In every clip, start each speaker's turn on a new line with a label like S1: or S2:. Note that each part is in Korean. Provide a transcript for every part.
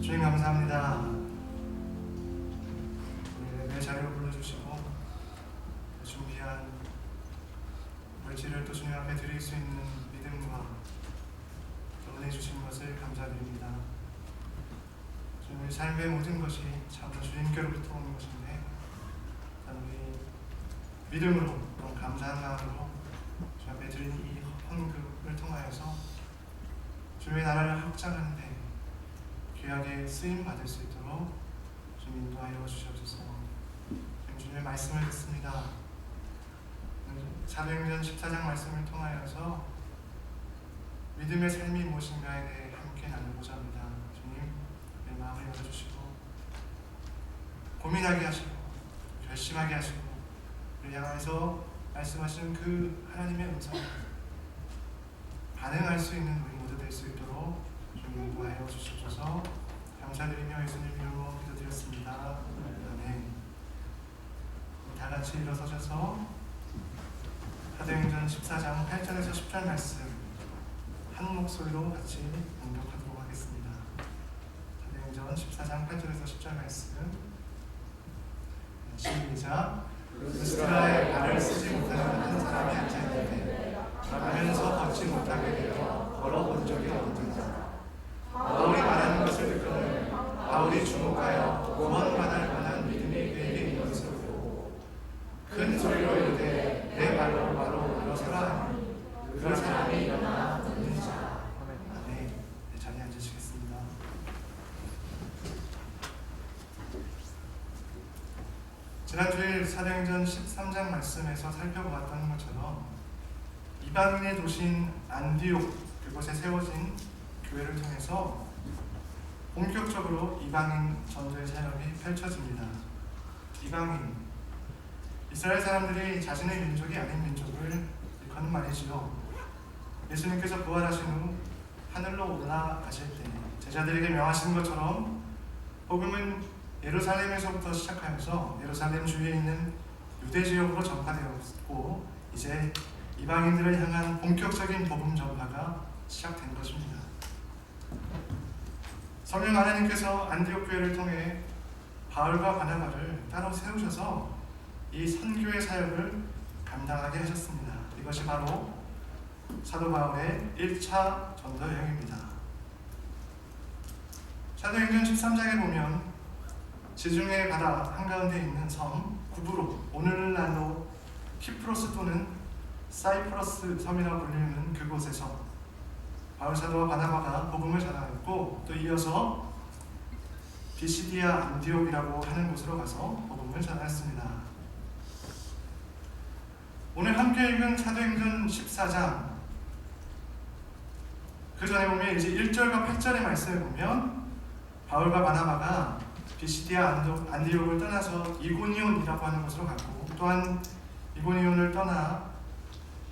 S1: 주님 감사합니다. 내 자리로 불러주시고 준비한 물질을 또 주님 앞에 드릴 수 있는 믿음과 또 은혜 주신 것을 감사드립니다. 주님의 삶의 모든 것이 참으로 주님께로부터 오는 것인데 우리 믿음으로 또 감사한 마음으로 주 앞에 드린 이 헌금을 통하여서 주님의 나라를 확장하는데 귀하게 쓰임 받을 수 있도록 주님 인도하여 주시옵소서. 주님의 말씀을 듣습니다. 사도행전 14장 말씀을 통하여서 믿음의 삶이 무엇인가에 대해 함께 나누고자 합니다. 주님, 내 마음을 열어주시고 고민하게 하시고 결심하게 하시고 우리 향해서 말씀하시는 그 하나님의 음성 반응할 수 있는 우리 모두 될 수 있도록 주님 인도하여 주시옵소서. 감사드리며 예수님 이름으로 기도드렸습니다. 아멘. 다 같이 일어서셔서 사도행전 14장 8절에서 10절 말씀 한 목소리로 같이 공독하도록 하겠습니다. 사도행전 14장 8절에서 10절 말씀 시작. 루스드라에 발을 쓰지 못하는 한 사람이 앉아있는데 가면서 걷지 못하게 되어 걸어본 적이 없는다. 바울이 말하는 것을 듣고는 바울이 주목하여 구원받을 만한 믿음이 그에게 있는 것을 보고 큰 소리로 이르되 내 발로 바로 일어서라 하니 그 사람이 일어나 걷는 자. 아멘. 자리에 앉으시겠습니다. 지난 주일 사도행전 13장 말씀에서 살펴보았던 것처럼 이방인의 도시인 안디옥 그곳에 세워진 교회를 통해서 본격적으로 이방인 전도의 사역이 펼쳐집니다. 이방인, 이스라엘 사람들이 자신의 민족이 아닌 민족을 일컫는 말이지요. 예수님께서 부활하신 후 하늘로 올라가실 때 제자들에게 명하신 것처럼 복음은 예루살렘에서부터 시작하여서 예루살렘 주위에 있는 유대 지역으로 전파되었고 이제 이방인들을 향한 본격적인 복음 전파가 시작된 것입니다. 성령 하나님께서 안디옥 교회를 통해 바울과 바나바를 따로 세우셔서 이 선교의 사역을 감당하게 하셨습니다. 이것이 바로 사도 바울의 1차 전도 여행입니다. 사도행전 13장에 보면 지중해 바다 한가운데 있는 섬 구브로, 오늘날로 키프로스 또는 사이프러스 섬이라고 불리는 그곳에서 바울 사도와 바나바가 복음을 전하였고 또 이어서 비시디아 안디옥이라고 하는 곳으로 가서 복음을 전하였습니다. 오늘 함께 읽은 사도행전 14장 그 전에 보면 이제 1절과 8절의 말씀을 보면 바울과 바나바가 비시디아 안디옥을 떠나서 이고니온이라고 하는 곳으로 갔고 또한 이고니온을 떠나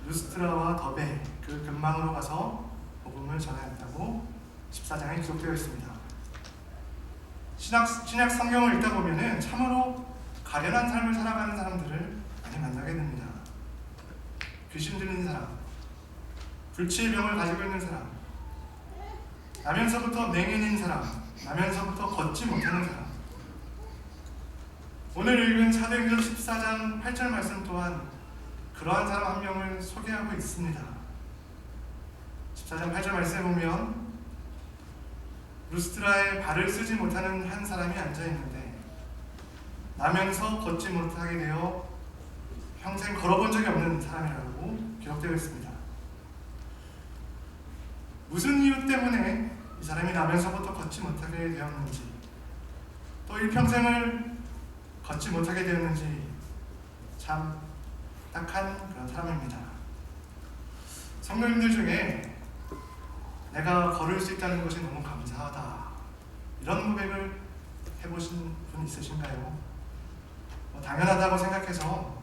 S1: 루스트라와 더베 그 근방으로 가서 복음을 전하였다고 14장에 기록되어 있습니다. 신약 성경을 읽다 보면은 참으로 가련한 삶을 살아가는 사람들을 많이 만나게 됩니다. 귀신 들린 사람, 불치의 병을 가지고 있는 사람, 나면서부터 맹인인 사람, 나면서부터 걷지 못하는 사람. 오늘 읽은 사도행전 14장 8절 말씀 또한 그러한 사람 한 명을 소개하고 있습니다. 14장 8절 말씀에 보면 루스트라에 발을 쓰지 못하는 한 사람이 앉아있는데 나면서 걷지 못하게 되어 평생 걸어본 적이 없는 사람이라고 기록되어 있습니다. 무슨 이유 때문에 이 사람이 나면서부터 걷지 못하게 되었는지 또 일평생을 걷지 못하게 되었는지 참 딱한 그런 사람입니다. 성도님들 중에 내가 걸을 수 있다는 것이 너무 감사하다 이런 고백을 해보신 분 있으신가요? 당연하다고 생각해서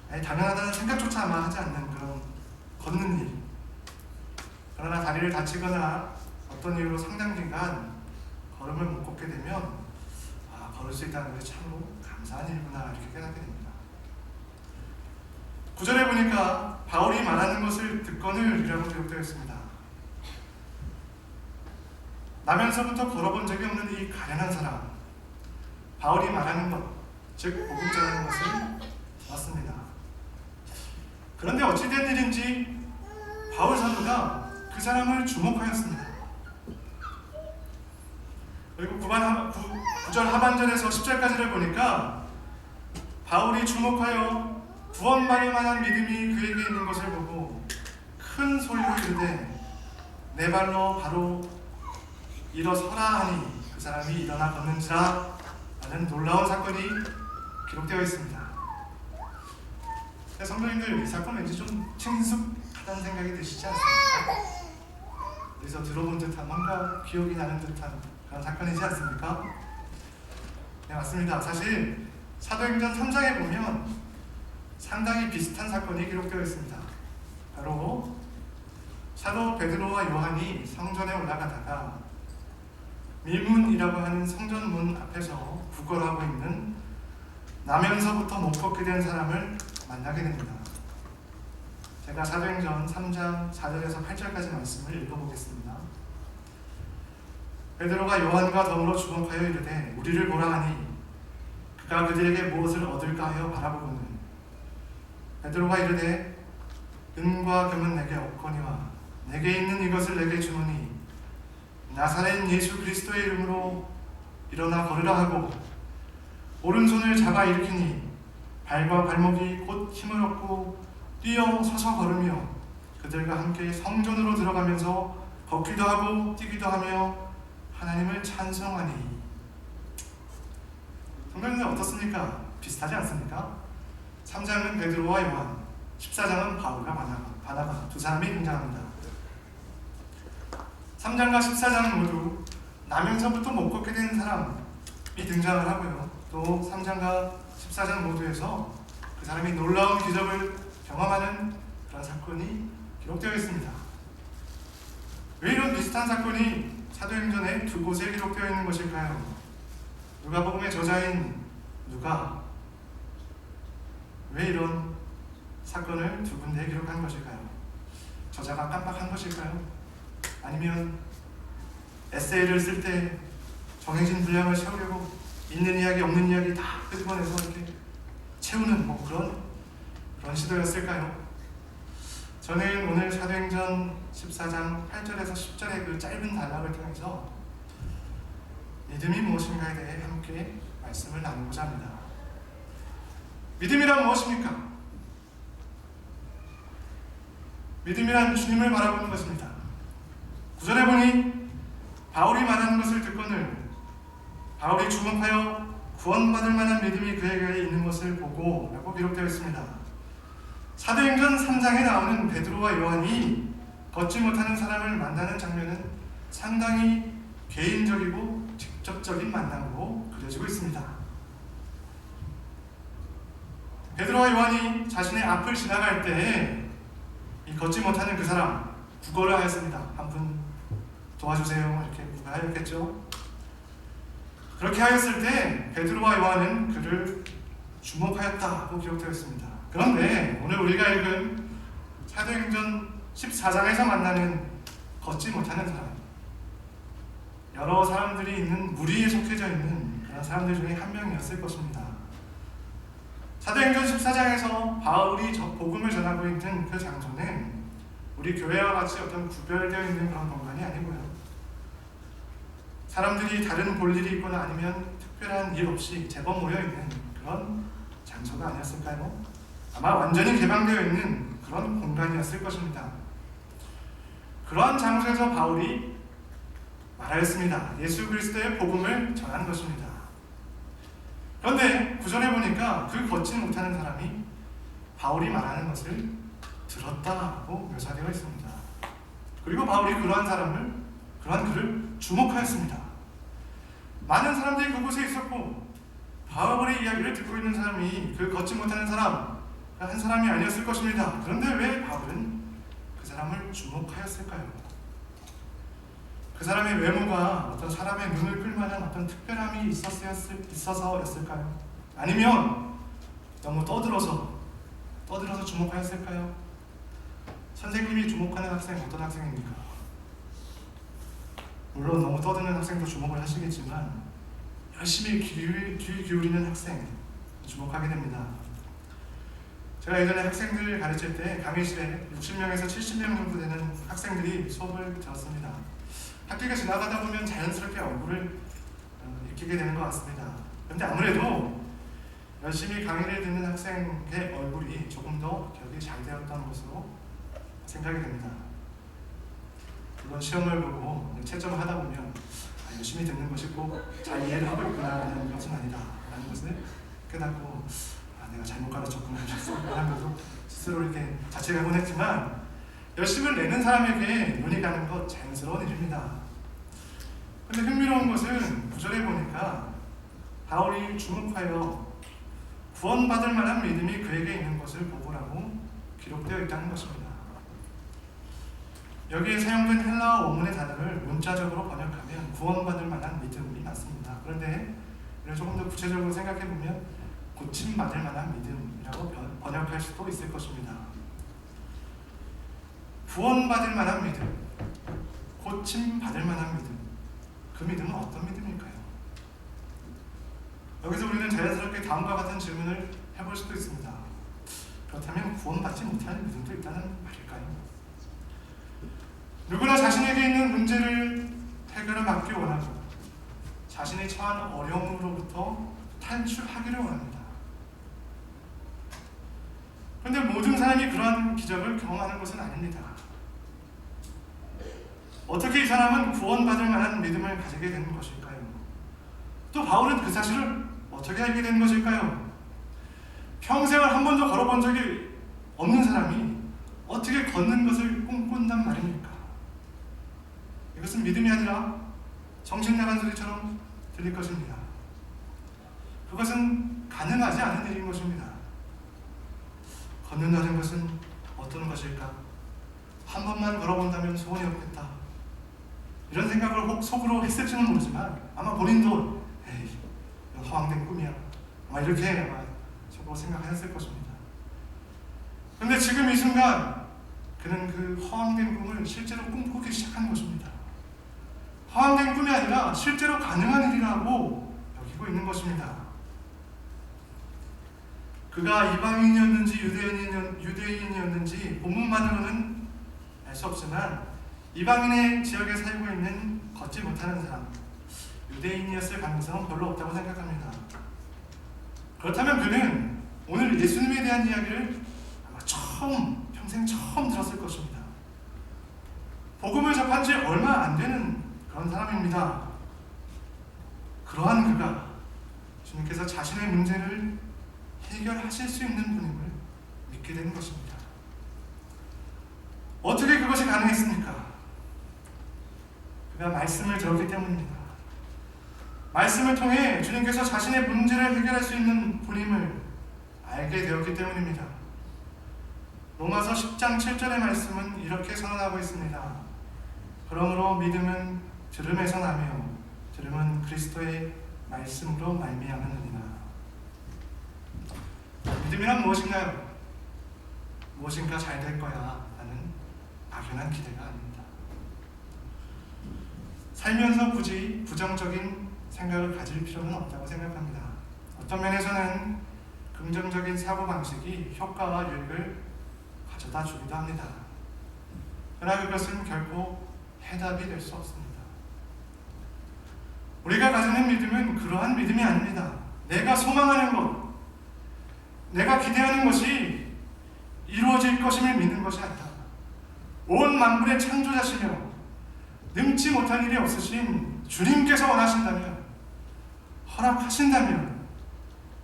S1: 당연하다는 생각조차 아마 하지 않는 그런 걷는 일, 그러나 다리를 다치거나 어떤 이유로 상당 기간 걸음을 못 걷게 되면 걸을 수 있다는 것이 참으로 감사한 일구나 이렇게 깨닫게 됩니다. 9절에 보니까 바울이 말하는 것을 듣거늘이라고 기록되어 있습니다. 나면서부터 걸어본 적이 없는 이 가련한 사람, 바울이 말하는 것, 즉 복음 전하는 것을 들었습니다. 그런데 어찌된 일인지 바울 사도가 그 사람을 주목하였습니다. 그리고 9절 하반절에서 10절까지를 보니까 바울이 주목하여 구원받을 만한 믿음이 그에게 있는 것을 보고 큰 소리로 이르되 내 발로 바로 일어서라 하니 그 사람이 일어나 걷는지라 라는 놀라운 사건이 기록되어 있습니다. 성도님들, 이 사건 왠지 좀 친숙하다는 생각이 드시지 않습니까? 그래서 들어본 듯한, 뭔가 기억이 나는 듯한 그런 사건이지 않습니까? 네, 맞습니다. 사실 사도행전 3장에 보면 상당히 비슷한 사건이 기록되어 있습니다. 바로 사도 베드로와 요한이 성전에 올라가다가 밀문이라고 하는 성전문 앞에서 구걸하고 있는 나면서부터 못 걷게 된 사람을 만나게 됩니다. 제가 사도행전 3장 4절에서 8절까지 말씀을 읽어보겠습니다. 베드로가 요한과 더불어 주목하여 이르되 우리를 보라 하니 그가 그들에게 무엇을 얻을까 하여 바라보고는 베드로가 이르되 은과 금은 내게 없거니와 내게 있는 이것을 내게 주노니 나사렛 예수 그리스도의 이름으로 일어나 걸으라 하고 오른손을 잡아 일으키니 발과 발목이 곧 힘을 얻고 뛰어 서서 걸으며 그들과 함께 성전으로 들어가면서 걷기도 하고 뛰기도 하며 하나님을 찬송하니. 성경은 어떻습니까? 비슷하지 않습니까? 3장은 베드로와 요한, 14장은 바울과 바나바 두 사람이 등장합니다. 3장과 14장은 모두 나면서부터 못 걷게 된 사람이 등장을 하고요. 또 3장과 14장 모두에서 그 사람이 놀라운 기적을 경험하는 그런 사건이 기록되어 있습니다. 왜 이런 비슷한 사건이 사도행전에 두 곳에 기록되어 있는 것일까요? 누가복음의 저자인 누가 왜 이런 사건을 두 군데에 기록한 것일까요? 저자가 깜빡한 것일까요? 아니면 에세이를 쓸 때 정해진 분량을 채우려고 있는 이야기 없는 이야기 다 끄집어내서 이렇게 채우는 그런 시도였을까요? 저는 오늘 사도행전 14장 8절에서 10절의 그 짧은 단락을 통해서 믿음이 무엇인가에 대해 함께 말씀을 나누고자 합니다. 믿음이란 무엇입니까? 믿음이란 주님을 바라보는 것입니다. 9절에 보니 바울이 말하는 것을 듣거늘 바울이 주목하여 구원받을 만한 믿음이 그에게 있는 것을 보고 라고 기록되어 있습니다. 사도행전 3장에 나오는 베드로와 요한이 걷지 못하는 사람을 만나는 장면은 상당히 개인적이고 직접적인 만남으로 그려지고 있습니다. 베드로와 요한이 자신의 앞을 지나갈 때 이 걷지 못하는 그 사람 구걸을 하였습니다. 한 분 도와주세요 이렇게 구걸하였겠죠. 그렇게 하였을 때 베드로와 요한은 그를 주목하였다고 기록되어 있습니다. 그런데 오늘 우리가 읽은 사도행전 14장에서 만나는 걷지 못하는 사람, 여러 사람들이 있는 무리에 속해져 있는 그런 사람들 중에 한 명이었을 것입니다. 사도행전 14장에서 바울이 복음을 전하고 있는 그 장소는 우리 교회와 같이 어떤 구별되어 있는 그런 공간이 아니고요. 사람들이 다른 볼 일이 있거나 아니면 특별한 일 없이 제법 모여있는 그런 장소가 아니었을까요? 아마 완전히 개방되어 있는 그런 공간이었을 것입니다. 그러한 장소에서 바울이 말하였습니다. 예수 그리스도의 복음을 전한 것입니다. 그런데 9절에 보니까 그 걷지 못하는 사람이 바울이 말하는 것을 들었다고 묘사되어 있습니다. 그리고 바울이 그러한 그를 주목하였습니다. 많은 사람들이 그곳에 있었고 바울의 이야기를 듣고 있는 사람이 그 걷지 못하는 사람 한 사람이 아니었을 것입니다. 그런데 왜 바울은 그 사람을 주목하였을까요? 그 사람의 외모가 어떤 사람의 눈을 끌만한 어떤 특별함이 있어서였을까요? 아니면 너무 떠들어서 주목하였을까요? 선생님이 주목하는 학생 어떤 학생입니까? 물론 너무 떠드는 학생도 주목을 하시겠지만 열심히 귀 기울이는 학생 주목하게 됩니다. 제가 예전에 학생들 가르칠 때 강의실에 60명에서 70명 정도 되는 학생들이 수업을 들었습니다. 학기가 지나가다 보면 자연스럽게 얼굴을 익히게 되는 것 같습니다. 그런데 아무래도 열심히 강의를 듣는 학생의 얼굴이 조금 더 기억이 잘 되었던 것으로 생각이 됩니다. 물론 시험을 보고 채점을 하다 보면 열심히 듣는 것이 꼭 잘 이해를 하고 있구나라는 것은 아니다 라는 것을 깨닫고 내가 잘못 가르쳤구나 하면서 스스로 이렇게 자책하곤 했지만 열심을 내는 사람에게 눈이 가는 것 자연스러운 일입니다. 그런데 흥미로운 것은 구절에 보니까 바울이 주목하여 구원받을 만한 믿음이 그에게 있는 것을 보고라고 기록되어 있다는 것입니다. 여기에 사용된 헬라어 원문의 단어를 문자적으로 번역하면 구원받을 만한 믿음이 맞습니다. 그런데 조금 더 구체적으로 생각해보면 고침받을 만한 믿음이라고 번역할 수도 있을 것입니다. 구원받을 만한 믿음, 고침받을 만한 믿음, 그 믿음은 어떤 믿음일까요? 여기서 우리는 자연스럽게 다음과 같은 질문을 해볼 수도 있습니다. 그렇다면 구원받지 못하는 믿음도 있다는 말일까요? 누구나 자신에게 있는 문제를 해결을 막기 원하고 자신이 처한 어려움으로부터 탈출하기를 원합니다. 그런데 모든 사람이 그러한 기적을 경험하는 것은 아닙니다. 어떻게 이 사람은 구원받을 만한 믿음을 가지게 되는 것일까요? 또 바울은 그 사실을 어떻게 알게 된 것일까요? 평생을 한 번도 걸어본 적이 없는 사람이 어떻게 걷는 것을 꿈꾼단 말입니까? 이것은 믿음이 아니라 정신 나간 소리처럼 들릴 것입니다. 그것은 가능하지 않은 일인 것입니다. 걷는다는 것은 어떤 것일까? 한 번만 걸어본다면 소원이 없겠다. 이런 생각을 혹 속으로 했을지는 모르지만 아마 본인도 에이, 허황된 꿈이야. 아마 이렇게 아마 속으로 생각했을 것입니다. 그런데 지금 이 순간 그는 그 허황된 꿈을 실제로 꿈꾸기 시작한 것입니다. 허황된 꿈이 아니라 실제로 가능한 일이라고 여기고 있는 것입니다. 그가 이방인이었는지 유대인이었는지 본문만으로는 알 수 없지만 이방인의 지역에 살고 있는 걷지 못하는 사람, 유대인이었을 가능성은 별로 없다고 생각합니다. 그렇다면 그는 오늘 예수님에 대한 이야기를 아마 평생 처음 들었을 것입니다. 복음을 접한 지 얼마 안 되는 그런 사람입니다. 그러한 그가 주님께서 자신의 문제를 해결하실 수 있는 분임을 믿게 되는 것입니다. 어떻게 그것이 가능했습니까? 그가 말씀을 들었기 때문입니다. 말씀을 통해 주님께서 자신의 문제를 해결할 수 있는 분임을 알게 되었기 때문입니다. 로마서 10장 7절의 말씀은 이렇게 선언하고 있습니다. 그러므로 믿음은 들음에서 나며 들음은 그리스도의 말씀으로 말미암느니라. 믿음이란 무엇인가요? 무엇인가 잘 될 거야 라는 막연한 기대가 아닙니다. 살면서 굳이 부정적인 생각을 가질 필요는 없다고 생각합니다. 어떤 면에서는 긍정적인 사고방식이 효과와 유익을 가져다 주기도 합니다. 그러나 그것은 결코 해답이 될 수 없습니다. 우리가 가지는 믿음은 그러한 믿음이 아닙니다. 내가 소망하는 것, 내가 기대하는 것이 이루어질 것임을 믿는 것이 아니다. 온 만물의 창조자시며 능치 못한 일이 없으신 주님께서 원하신다면, 허락하신다면,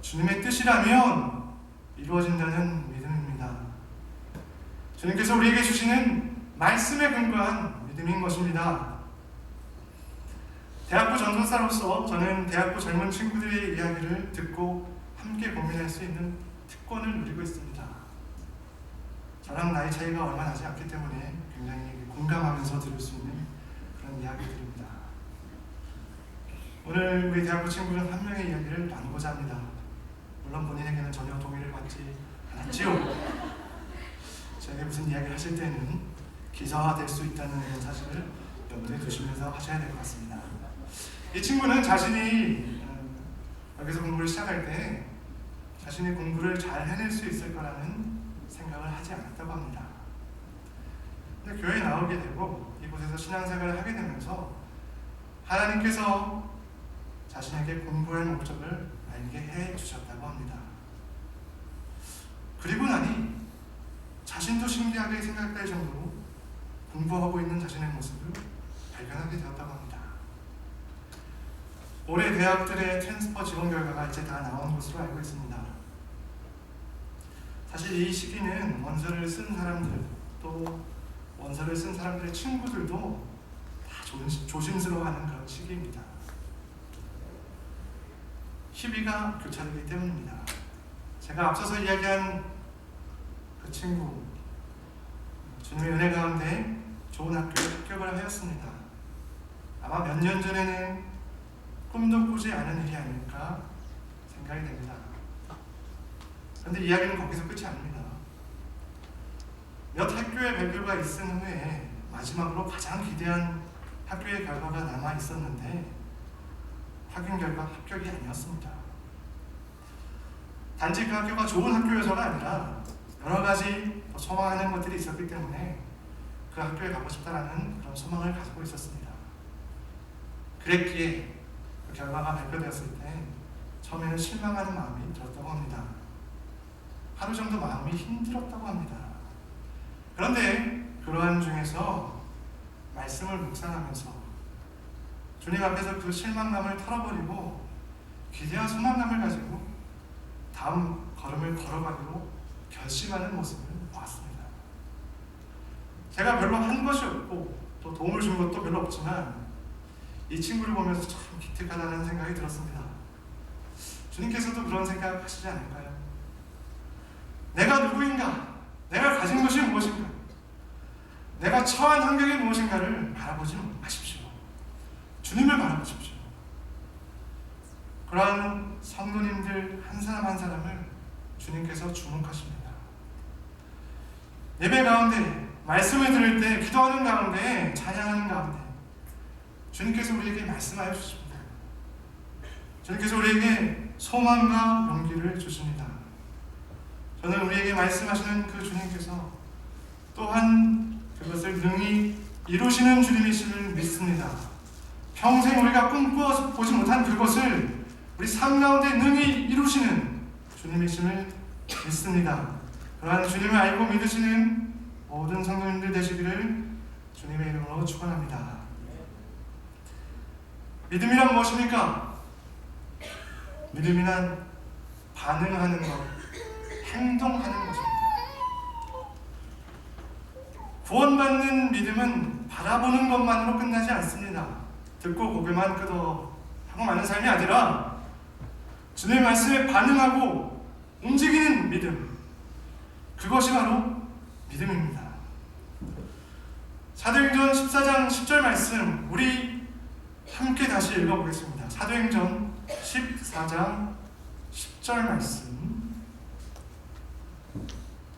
S1: 주님의 뜻이라면 이루어진다는 믿음입니다. 주님께서 우리에게 주시는 말씀에 근거한 믿음인 것입니다. 대학부 전도사로서 저는 대학부 젊은 친구들의 이야기를 듣고 함께 고민할 수 있는 특권을 누리고 있습니다. 저랑 나이 차이가 얼마 나지 않기 때문에 굉장히 공감하면서 들을 수 있는 그런 이야기들입니다. 오늘 우리 대학부 친구는 한 명의 이야기를 나누고자 합니다. 물론 본인에게는 전혀 동의를 받지 않았지요. 저에게 무슨 이야기를 하실 때는 기사화될 수 있다는 사실을 염두에 두시면서 하셔야 될 것 같습니다. 이 친구는 자신이 여기서 공부를 시작할 때 자신이 공부를 잘 해낼 수 있을 거라는 생각을 하지 않았다고 합니다. 근데 교회에 나오게 되고 이곳에서 신앙생활을 하게 되면서 하나님께서 자신에게 공부할 목적을 알게 해 주셨다고 합니다. 그리고 나니 자신도 신기하게 생각될 정도로 공부하고 있는 자신의 모습을 발견하게 되었다고 합니다. 올해 대학들의 트랜스퍼 지원 결과가 이제 다 나온 것으로 알고 있습니다. 사실 이 시기는 원서를 쓴 사람들, 또 원서를 쓴 사람들의 친구들도 다 조심스러워하는 그런 시기입니다. 희비가 교차되기 때문입니다. 제가 앞서서 이야기한 그 친구, 주님의 은혜 가운데 좋은 학교에 합격을 하였습니다. 아마 몇 년 전에는 꿈도 꾸지 않은 일이 아닐까 생각이 됩니다. 그런데 이야기는 거기서 끝이 아닙니다. 몇 학교의 발표가 있은 후에 마지막으로 가장 기대한 학교의 결과가 남아 있었는데 확인 결과 합격이 아니었습니다. 단지 그 학교가 좋은 학교여서가 아니라 여러 가지 소망하는 것들이 있었기 때문에 그 학교에 가고 싶다라는 그런 소망을 가지고 있었습니다. 그랬기에 그 결과가 발표되었을 때 처음에는 실망하는 마음이 들었다고 합니다. 하루 정도 마음이 힘들었다고 합니다. 그런데 그러한 중에서 말씀을 묵상하면서 주님 앞에서 그 실망감을 털어버리고 기대와 소망감을 가지고 다음 걸음을 걸어가기로 결심하는 모습을 보았습니다. 제가 별로 한 것이 없고 또 도움을 준 것도 별로 없지만 이 친구를 보면서 참 기특하다는 생각이 들었습니다. 주님께서도 그런 생각 하시지 않을까요? 내가 누구인가? 내가 가진 것이 무엇인가? 내가 처한 환경이 무엇인가를 바라보지 마십시오. 주님을 바라보십시오. 그러한 성도님들 한 사람 한 사람을 주님께서 주목하십니다. 예배 가운데, 말씀을 들을 때, 기도하는 가운데, 찬양하는 가운데 주님께서 우리에게 말씀하여 주십니다. 주님께서 우리에게 소망과 용기를 주십니다. 저는 우리에게 말씀하시는 그 주님께서 또한 그것을 능히 이루시는 주님이심을 믿습니다. 평생 우리가 꿈꾸어 보지 못한 그것을 우리 삶 가운데 능히 이루시는 주님이심을 믿습니다. 그러한 주님을 알고 믿으시는 모든 성도님들 되시기를 주님의 이름으로 축원합니다. 믿음이란 무엇입니까? 믿음이란 반응하는 것, 행동하는 것입니다. 구원받는 믿음은 바라보는 것만으로 끝나지 않습니다. 듣고 고개만 끄덕 하고 마는 삶이 아니라 주님의 말씀에 반응하고 움직이는 믿음, 그것이 바로 믿음입니다. 사도행전 14장 10절 말씀 우리 함께 다시 읽어보겠습니다. 사도행전 14장 10절 말씀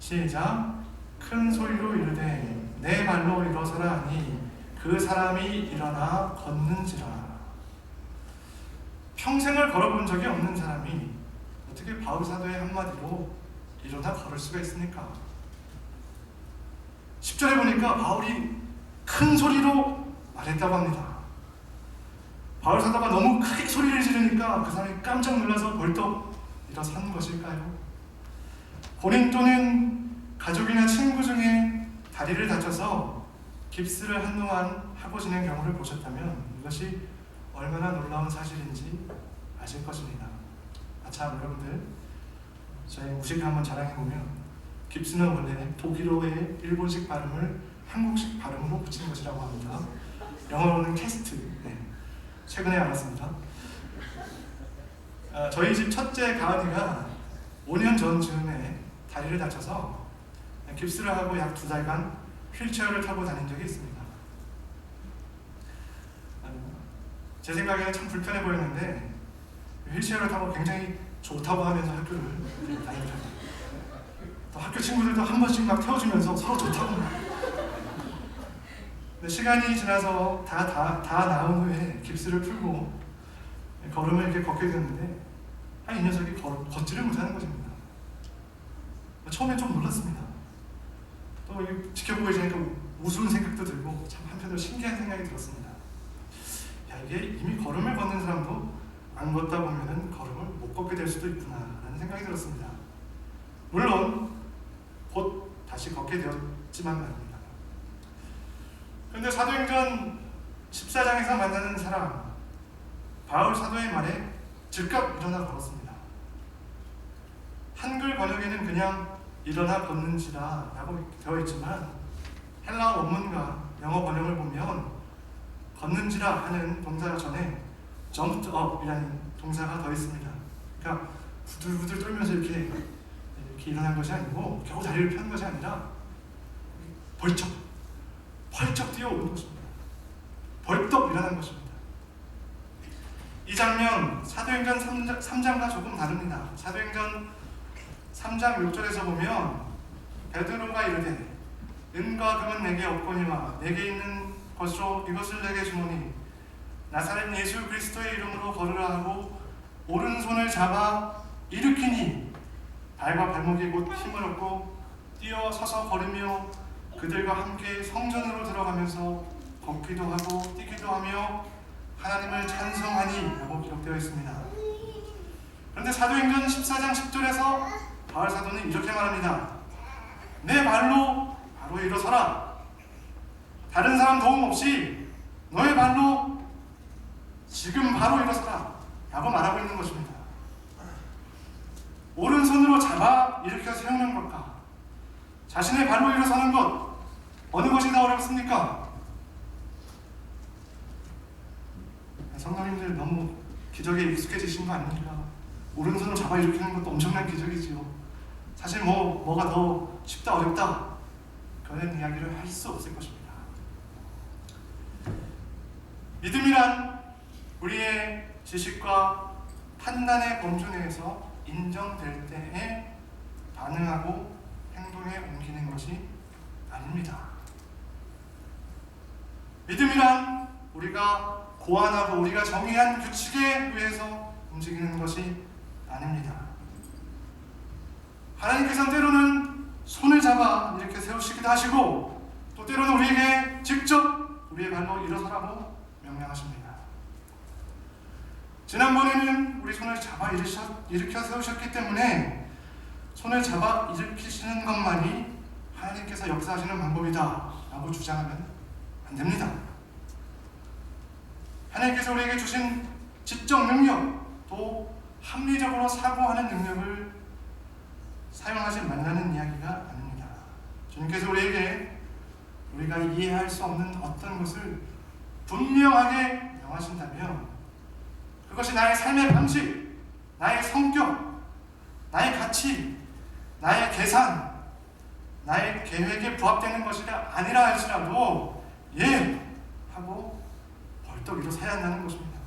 S1: 시작. 큰 소리로 이르되 내 발로 일어서라 하니 그 사람이 일어나 걷는지라. 평생을 걸어본 적이 없는 사람이 어떻게 바울 사도의 한마디로 일어나 걸을 수가 있습니까? 10절에 보니까 바울이 큰 소리로 말했다고 합니다. 바울 사도가 너무 크게 소리를 지르니까 그 사람이 깜짝 놀라서 벌떡 일어선 것일까요? 고린도는 가족이나 친구 중에 다리를 다쳐서 깁스를 한동안 하고 지낸 경우를 보셨다면 이것이 얼마나 놀라운 사실인지 아실 것입니다. 참 여러분들, 저희 무식을 한번 자랑해보면 깁스는 원래 독일어의 일본식 발음을 한국식 발음으로 붙인 것이라고 합니다. 영어로는 캐스트. 네. 최근에 알았습니다. 저희 집 첫째 가은이가 5년 전쯤에 다리를 다쳐서 깁스를 하고 약 2달간 휠체어를 타고 다닌 적이 있습니다. 제 생각에는 참 불편해 보였는데 휠체어를 타고 굉장히 좋다고 하면서 학교를 다니더라고요. 또 학교 친구들도 한 번씩 막 태워주면서 서로 좋다고 막. 근데 시간이 지나서 다 나온 후에 깁스를 풀고 걸음을 이렇게 걷게 되는데 이 녀석이 걷지를 못하는 것입니다. 처음엔 좀 놀랐습니다. 또 지켜보고 있으니까 우스운 생각도 들고 참 한편으로 신기한 생각이 들었습니다. 이게 이미 걸음을 걷는 사람도 안 걷다 보면은 걸음을 못 걷게 될 수도 있구나라는 생각이 들었습니다. 물론 곧 다시 걷게 되었지만 말입니다. 그런데 사도행전 14장에서 만나는 사람 바울 사도의 말에 즉각 일어나 걸었습니다. 한글 번역에는 그냥 일어나 걷는지라 라고 되어 있지만 헬라어 원문과 영어 번역을 보면 걷는지라 하는 동사 전에 jumped up이라는 동사가 더 있습니다. 그러니까 부들부들 떨면서 이렇게 일어난 것이 아니고 겨우 다리를 펴는 것이 아니라 벌쩍 뛰어오는 것입니다. 벌떡 일어난 것입니다. 이 장면 사도행전 3장과 조금 다릅니다. 사도행전 3장 6절에서 보면 베드로가 이르되 은과 금은 내게 없거니와 내게 있는 것으로 이것을 내게 주노니 나사렛 예수 그리스도의 이름으로 걸으라 하고 오른손을 잡아 일으키니 발과 발목이 곧 힘을 얻고 뛰어 서서 걸으며 그들과 함께 성전으로 들어가면서 걷기도 하고 뛰기도 하며 하나님을 찬송하니 라고 기록되어 있습니다. 그런데 사도행전 14장 10절에서 바울 사도는 이렇게 말합니다. 내 발로 바로 일어서라. 다른 사람 도움 없이 너의 발로 지금 바로 일어서라 라고 말하고 있는 것입니다. 오른손으로 잡아 일으켜 세우는 것과 자신의 발로 일어서는 것 어느 것이 더 어렵습니까? 성도님들 너무 기적에 익숙해지신 거 아닙니까? 오른손으로 잡아 일으키는 것도 엄청난 기적이지요. 사실 뭐가 더 쉽다 어렵다 그런 이야기를 할 수 없을 것입니다. 믿음이란 우리의 지식과 판단의 범주 내에서 인정될 때에 반응하고 행동에 옮기는 것이 아닙니다. 믿음이란 우리가 고안하고 우리가 정의한 규칙에 의해서 움직이는 것이 아닙니다. 하나님께서는 때로는 손을 잡아 이렇게 세우시기도 하시고 또 때로는 우리에게 직접 우리의 발로 일어서라고 명령하십니다. 지난번에는 우리 손을 잡아 일으켜 세우셨기 때문에 손을 잡아 일으키시는 것만이 하나님께서 역사하시는 방법이다 라고 주장하면 안 됩니다. 하나님께서 우리에게 주신 지적 능력 또 합리적으로 사고하는 능력을 사용하지 말라는 이야기가 아닙니다. 주님께서 우리에게 우리가 이해할 수 없는 어떤 것을 분명하게 명하신다면 그것이 나의 삶의 방식, 나의 성격, 나의 가치, 나의 계산, 나의 계획에 부합되는 것이 아니라 할지라도 예! 하고 벌떡 일어서야 한다는 것입니다.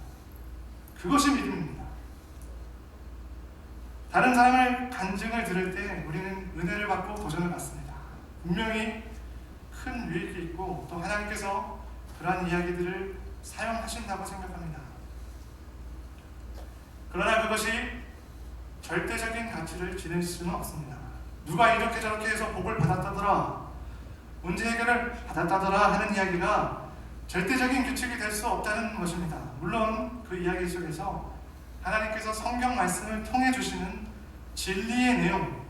S1: 그것이 믿음입니다. 다른 사람을 간증을 들을 때 우리는 은혜를 받고 도전을 받습니다. 분명히 큰 유익이 있고 또 하나님께서 그러한 이야기들을 사용하신다고 생각합니다. 그러나 그것이 절대적인 가치를 지닐 수는 없습니다. 누가 이렇게 저렇게 해서 복을 받았다더라, 문제 해결을 받았다더라 하는 이야기가 절대적인 규칙이 될 수 없다는 것입니다. 물론 그 이야기 속에서 하나님께서 성경 말씀을 통해 주시는 진리의 내용,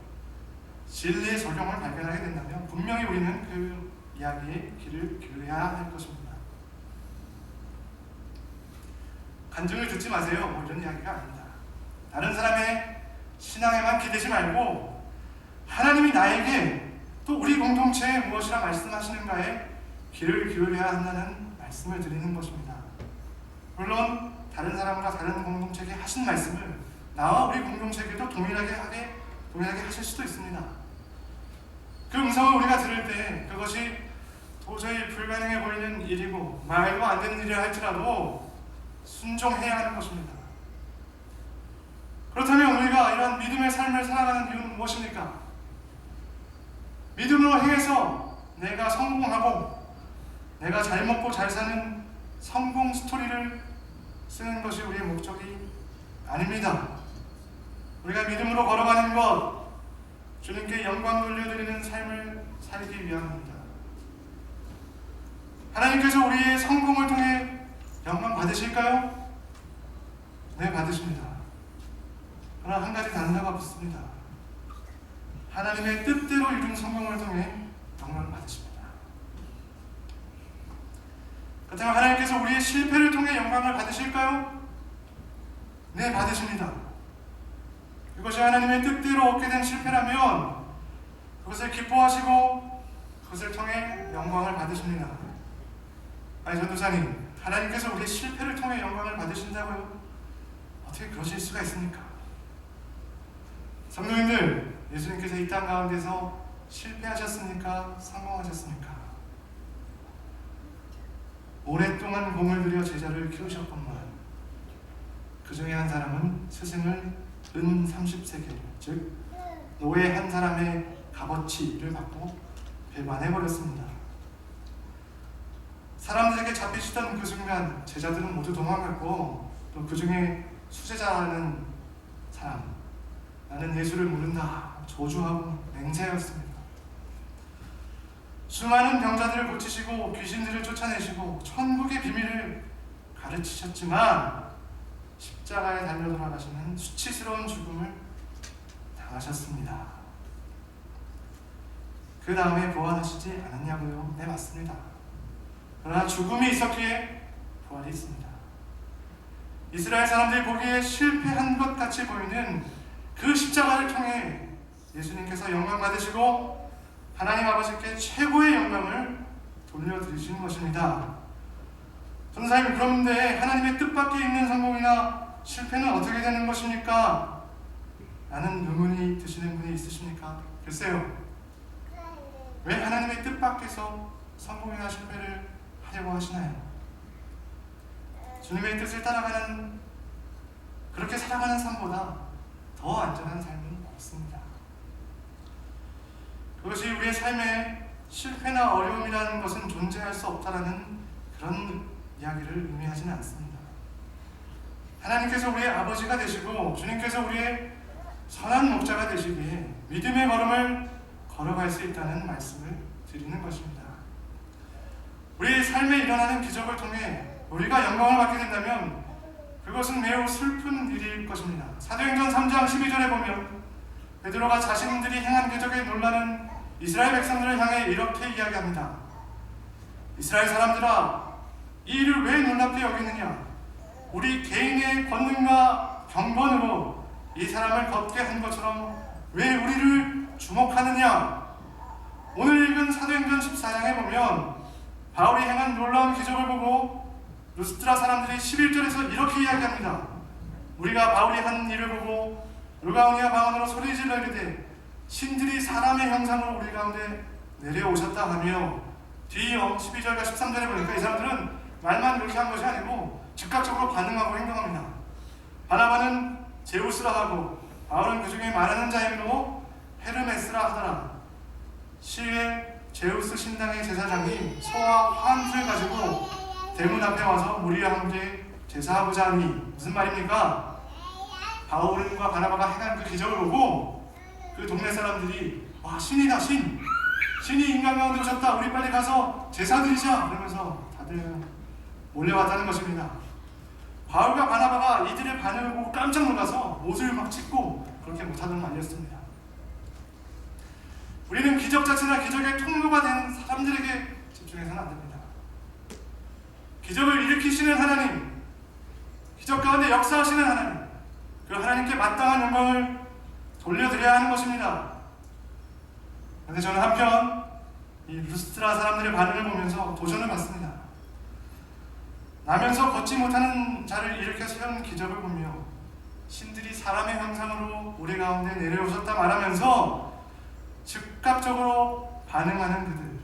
S1: 진리의 적용을 발견하게 된다면 분명히 우리는 그 이야기에 귀를 기울여야 할 것입니다. 간증을 듣지 마세요. 뭐 이런 이야기가 아닙니다. 다른 사람의 신앙에만 기대지 말고 하나님이 나에게 또 우리 공동체에 무엇이라 말씀하시는가에 귀를 기울여야 한다는 말씀을 드리는 것입니다. 물론 다른 사람과 다른 공동체에게 하신 말씀을 나와 우리 공동체에게도 동일하게 하실 수도 있습니다. 그 음성을 우리가 들을 때 그것이 도저히 불가능해 보이는 일이고 말도 안 되는 일이라 할지라도 순종해야 하는 것입니다. 그렇다면 우리가 이러한 믿음의 삶을 살아가는 이유는 무엇입니까? 믿음으로 행해서 내가 성공하고 내가 잘 먹고 잘 사는 성공 스토리를 쓰는 것이 우리의 목적이 아닙니다. 우리가 믿음으로 걸어가는 것, 주님께 영광 돌려드리는 삶을 살기 위함입니다. 하나님께서 우리의 성공을 통해 영광 받으실까요? 네, 받으십니다. 그러나 한 가지 단서가 붙습니다. 하나님의 뜻대로 이룬 성공을 통해 영광을 받으십니다. 그렇다면 하나님께서 우리의 실패를 통해 영광을 받으실까요? 네, 받으십니다. 그것이 하나님의 뜻대로 얻게 된 실패라면 그것을 기뻐하시고 그것을 통해 영광을 받으십니다. 아니, 전도사님, 하나님께서 우리의 실패를 통해 영광을 받으신다고요? 어떻게 그러실 수가 있습니까? 성도님들, 예수님께서 이 땅 가운데서 실패하셨습니까? 성공하셨습니까? 오랫동안 공을 들여 제자를 키우셨건만 그 중에 한 사람은 스승을 은 30세겔, 즉 노예 한 사람의 값어치를 받고 배반해버렸습니다. 사람들에게 잡히시던 그 순간 제자들은 모두 도망갔고, 또 그 중에 수제자라는 사람, 나는 예수를 모른다 조주하고 맹세하였습니다. 수많은 병자들을 고치시고 귀신들을 쫓아내시고 천국의 비밀을 가르치셨지만 십자가에 달려 돌아가시는 수치스러운 죽음을 당하셨습니다. 그 다음에 부활하시지 않았냐고요? 네, 맞습니다. 그러나 죽음이 있었기에 부활이 있습니다. 이스라엘 사람들이 보기에 실패한 것 같이 보이는 그 십자가를 통해 예수님께서 영광 받으시고 하나님 아버지께 최고의 영광을 돌려드리신 것입니다. 전사님, 그런데 하나님의 뜻밖에 있는 성공이나 실패는 어떻게 되는 것입니까? 라는 의문이 드시는 분이 있으십니까? 글쎄요, 왜 하나님의 뜻밖에서 성공이나 실패를 하려고 하시나요? 주님의 뜻을 따라가는, 그렇게 살아가는 삶보다 더 안전한 삶은 없습니다. 그것이 우리의 삶에 실패나 어려움이라는 것은 존재할 수 없다라는 그런 이야기를 의미하지는 않습니다. 하나님께서 우리의 아버지가 되시고 주님께서 우리의 선한 목자가 되시기에 믿음의 걸음을 걸어갈 수 있다는 말씀을 드리는 것입니다. 우리의 삶에 일어나는 기적을 통해 우리가 영광을 받게 된다면 그것은 매우 슬픈 일일 것입니다. 사도행전 3장 12절에 보면 베드로가 자신들이 행한 기적에 놀라는 이스라엘 백성들을 향해 이렇게 이야기합니다. 이스라엘 사람들아, 이 일을 왜 놀랍게 여기느냐? 우리 개인의 권능과 경건으로 이 사람을 걷게 한 것처럼 왜 우리를 주목하느냐? 오늘 읽은 사도행전 14장에 보면 바울이 행한 놀라운 기적을 보고 루스드라 사람들이 11절에서 이렇게 이야기합니다. 우리가 바울이 한 일을 보고 루가오니아 방언으로 소리질러 이르되 신들이 사람의 형상으로 우리 가운데 내려오셨다 하며, 뒤이어 12절과 13절에 보니까 이 사람들은 말만 그렇게 한 것이 아니고 즉각적으로 반응하고 행동합니다. 바나바는 제우스라 하고 바울은 그 중에 말하는 자이므로 헤르메스라 하더라. 시외 제우스 신당의 제사장이 소와 화음을 가지고 대문 앞에 와서 우리와 함께 제사하고자 하니, 무슨 말입니까? 바울과 바나바가 행한 그 기적을 보고 그 동네 사람들이 와, 신이다, 신이 인간 가운데 오셨다, 우리 빨리 가서 제사 드리자, 그러면서 다들 몰려왔다는 것입니다. 바울과 바나바가 이들의 반응을 보고 깜짝 놀라서 옷을 막 찢고 그렇게 못하던 말이었습니다. 우리는 기적 자체나 기적의 통로가 된 사람들에게 집중해서는 안 됩니다. 기적을 일으키시는 하나님, 기적 가운데 역사하시는 하나님, 그 하나님께 마땅한 영광을 돌려드려야 하는 것입니다. 그런데 저는 한편 이 루스드라 사람들의 반응을 보면서 도전을 받습니다. 나면서 걷지 못하는 자를 일으켜 세운 기적을 보며 신들이 사람의 형상으로 우리 가운데 내려오셨다 말하면서 즉각적으로 반응하는 그들,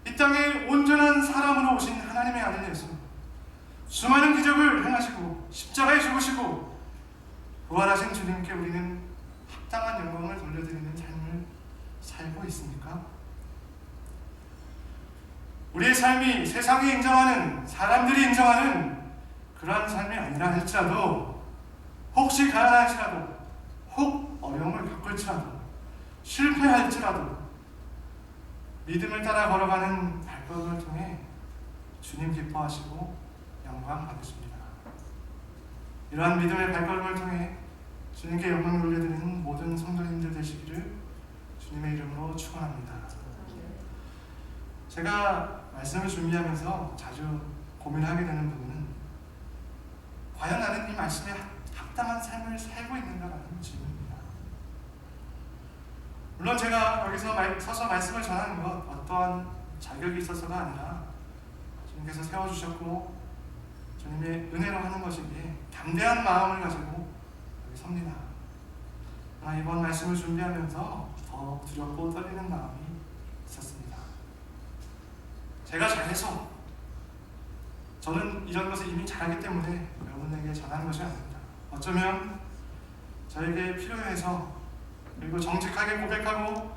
S1: 이 땅에 온전한 사람으로 오신 하나님의 아들 예수, 수많은 기적을 행하시고 십자가에 죽으시고 부활하신 주님께 우리는 합당한 영광을 돌려드리는 삶을 살고 있습니까? 우리의 삶이 세상이 인정하는, 사람들이 인정하는 그러한 삶이 아니라 할지라도, 혹시 가난할지라도, 혹 어려움을 겪을지라도, 실패할지라도 믿음을 따라 걸어가는 발걸음을 통해 주님 기뻐하시고 영광 받으십니다. 이러한 믿음의 발걸음을 통해 주님께 영광을 올려드리는 모든 성도님들 되시기를 주님의 이름으로 축원합니다. 제가 말씀을 준비하면서 자주 고민하게 되는 부분은, 과연 나는 이 말씀에 합당한 삶을 살고 있는가라는 질문입니다. 물론 제가 여기서 서서 말씀을 전하는 것 어떠한 자격이 있어서가 아니라 주님께서 세워주셨고 주님의 은혜로 하는 것이기에 담대한 마음을 가지고 여기 섭니다. 그러나 이번 말씀을 준비하면서 더 두렵고 떨리는 마음이 있었습니다. 제가 잘해서, 저는 이런 것을 이미 잘하기 때문에 여러분에게 전하는 것이 아닙니다. 어쩌면 저에게 필요해서, 그리고 정직하게 고백하고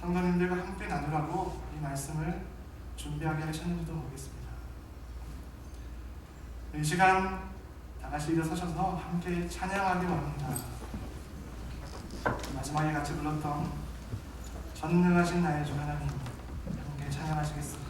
S1: 성도님들과 함께 나누라고 이 말씀을 준비하게 하셨는지도 모르겠습니다. 이 시간 다같이 일어서셔서 함께 찬양하기 원합니다. 마지막에 같이 불렀던 전능하신 나의 주 하나님, 함께 찬양하시겠습니다.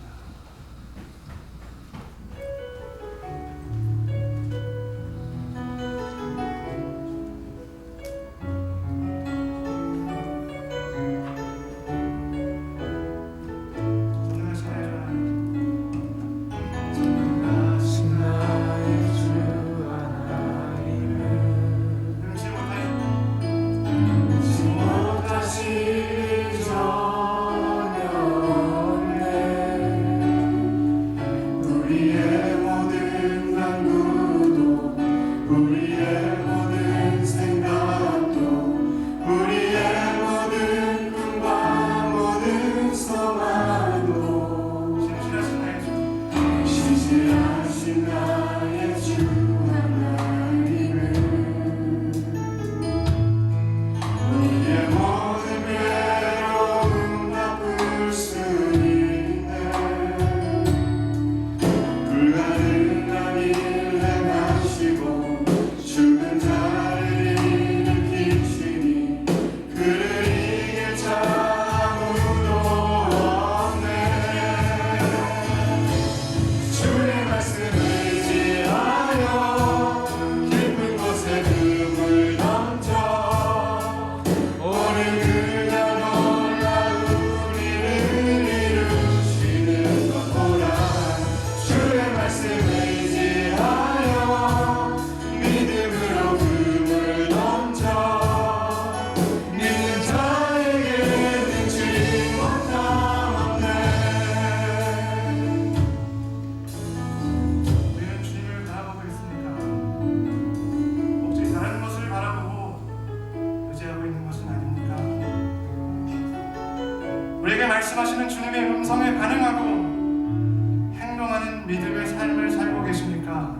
S1: 우리에게 말씀하시는 주님의 음성에 반응하고 행동하는 믿음의 삶을 살고 계십니까?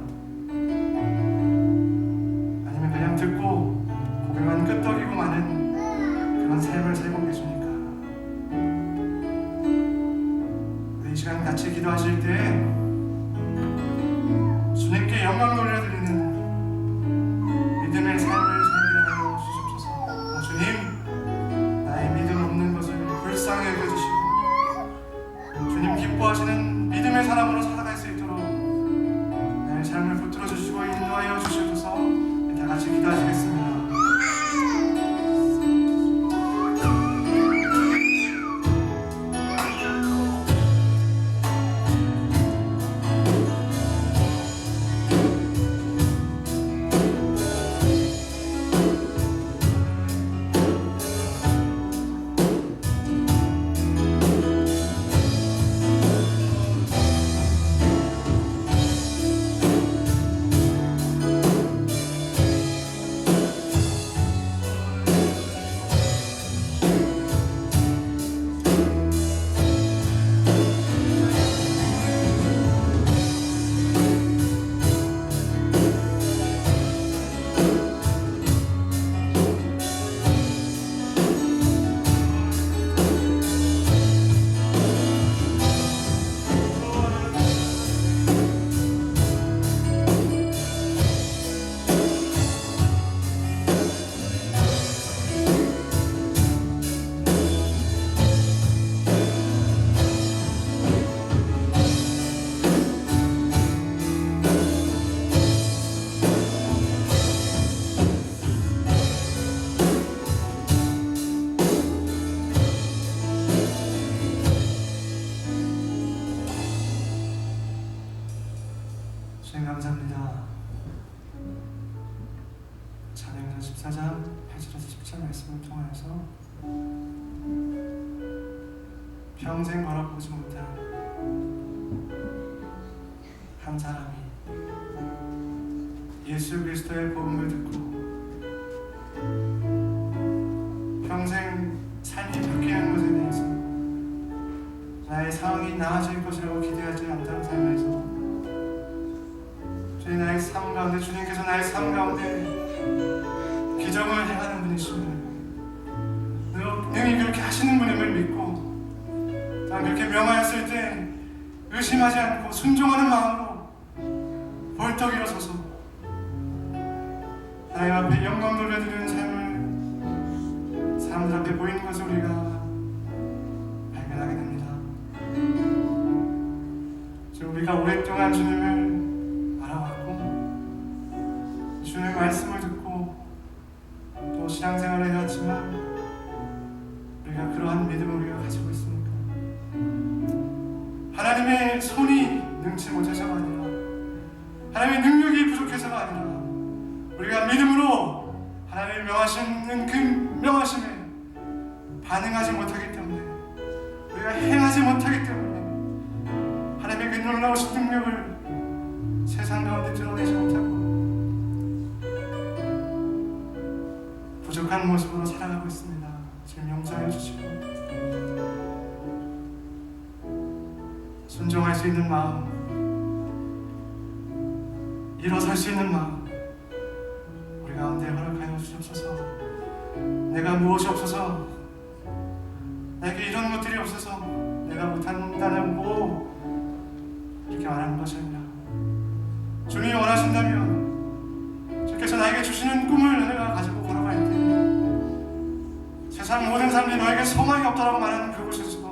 S1: 아니면 그냥 듣고 고개만 끄덕이고 마는 그런 삶을 살고 계십니까? 이 시간 같이 기도하실 때 주님께 영광 돌려드리는 믿음의 삶을 살게 하여 주시옵소서. 주님, 나의 믿음 없는 것을 불쌍히 여겨주시고 주님 기뻐하시는 믿음의 사람으로 살아갈 수 있도록 나의 삶을 붙들어 주시고 인도하여 주시옵소서. 다 같이 기도하시겠습니다. 역사상 8절에서 10절 말씀을 통하여서 평생 걸어보지 못한 한 사람이 예수 그리스도의 복음을 듣고 평생 삶이 바뀌는 것에 대해서 나의 상황이 나아질 것이라고 기대하지 않던 삶에서 주님 나의 삶 가운데 주님께서 나의 삶 가운데 기적을 행하는 분이시며 능히 그렇게 하시는 분임을 믿고 또한 그렇게 명하였을 때 의심하지 않고 순종하는 마음으로 벌떡 일어서서 하나님 앞에 영광 돌려드리는 삶을 사람들 앞에 보이는 것을 우리가 발견하게 됩니다. 우리가 오랫동안 주님을 알아왔고 주님의 말씀을 듣고 또 신앙생활을 해왔지만 우리가 그러한 믿음을 우리가 가지고 있습니까? 하나님의 손이 능치 못해서가 아니라 하나님의 능력이 부족해서가 아니라 우리가 믿음으로 하나님의 명하시는 그 명하심에 반응하지 못하기 때문에 우리가 행하지 못하기 때문에 하나님의 그 놀라우신 능력을 세상 가운데 드러내지 못하고 부족한 모습으로 살아가고 있습니다. 지금 용서해 주시고 순종할 수 있는 마음, 일어설 수 있는 마음 우리 가운데 허락하여 주시옵소서. 내가 무엇이 없어서 내게 이런 것들이 없어서 내가 못한다고 이렇게 말하는 것이 아니라 주님이 원하신다면 주께서 나에게 주시는 꿈을 내가 가지고 걸어갈 때 세상 모든 사람들이 너에게 소망이 없다고 말하는 그곳에서도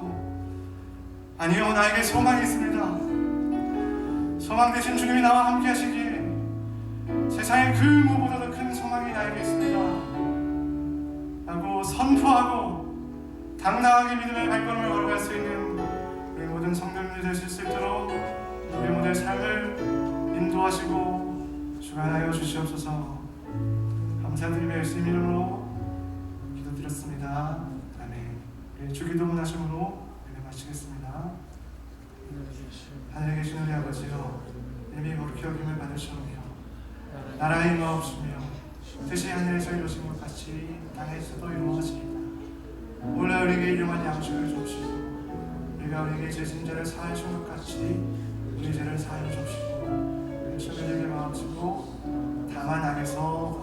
S1: 아니요, 나에게 소망이 있습니다. 소망 대신 주님이 나와 함께 하시기에 세상의 그 무엇보다도 큰 소망이 나에게 있습니다 라고 선포하고 당당하게 믿음의 발걸음을 걸어갈 수 있는 우리 모든 성도님들 되실 수 있도록 우리 모든 삶을 인도하시고 주관하여 주시옵소서. 감사드리며 예수님 이름으로 기도드렸습니다. 아멘. 우리 주기도문 하심으로 예배 마치겠습니다. 하늘에 계신 우리 아버지여, 이름이 거룩히 여김을 받으시오며 나라의 임하옵시며 뜻이 하늘에서 이루어진 것 같이 땅에서도 이루어지리이다. 오늘 우리에게 일용할 양식을 주옵시고 우리가 우리에게 죄진 자를 사하여 준 것 같이 우리 죄를 사하여 주옵시고 우리 시험에 들게 마옵시고 다만 악에서